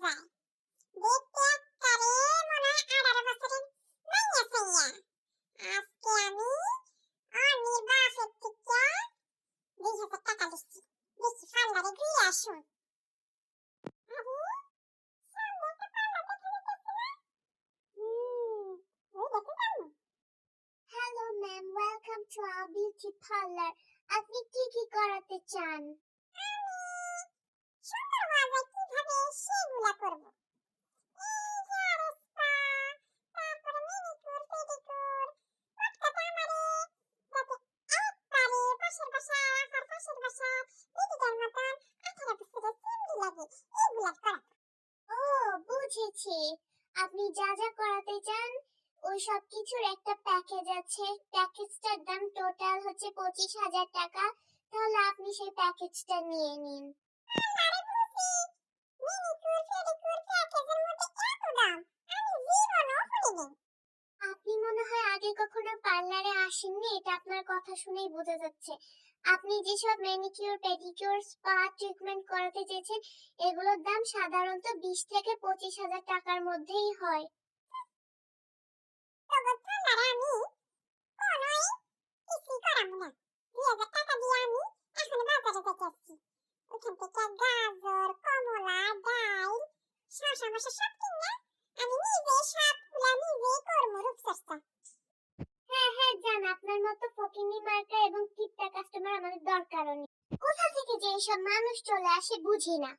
যায়। দেখতে একবারে মনে হয় 18 বছরের মাইয়া ছাইয়া। আজকে আমি অনির বাপের থেকে 2,000 টাকা লিখছি। দেখি পার্লারে ঘুরে আসুন। আরে সামনে একটা পার্লার দেখা যাচ্ছে না? ওই দেখতে যাবো। Hello ma'am, welcome to our beauty parlour. আপনি কি করাতে চান? সুন্দর হওয়া যায় কিভাবে সেগুলা করবো। এই যে হেয়ার স্পা, তারপরে ম্যানিকিউর, পেডিকিউর, প্রত্যেকটা আমারে যাতে একবারে পাশের বাসার আপার পাশের বাসার দিদিটার মতন 18 বছরের চিমড়ি লাগে এগুলা করাবো। ও, বুঝেছি। আপনি যা যা করাতে চান ওই সব কিছুর একটা প্যাকেজ আছে। প্যাকেজটার দাম টোটাল হচ্ছে 25,000 টাকা। তাহলে আপনি সেই প্যাকেজটা নিয়ে নিন। আরে বুঝি ম্যানিকিউর, পেডিকিউর প্যাকেজের মধ্যে এত দাম আমি জীবনেও শুনিনি। আপনি মনে হয় আগে কখনো পার্লারে আসেননি, এটা আপনার কথা শুনেই বোঝা যাচ্ছে। আপনি যেসব ম্যানিকিউর, পেডিকিউর, স্পা ট্রিটমেন্ট করাতে চেয়েছেন এগুলোর দাম সাধারণত 20 থেকে 25,000 টাকার মধ্যেই হয়। তবে পার্লারে আমি কোনোই কিছুই করাবো না। 2,000 টাকা দিয়ে আমি এখন বাজারে যেতে আসছি। ওখান থেকে গাজর, কমলা, ডাল, শসা মশা সব কিনে আমি নিজেই সবগুলা নিজেই করবো রূপচর্চা। হ্যাঁ জান, আপনার মতো ফকিন্নি মার্কা এবং কিপটা কাস্টমার আমাদের দরকারও নেই। কোথা থেকে যে এসব মানুষ চলে আসে বুঝি না।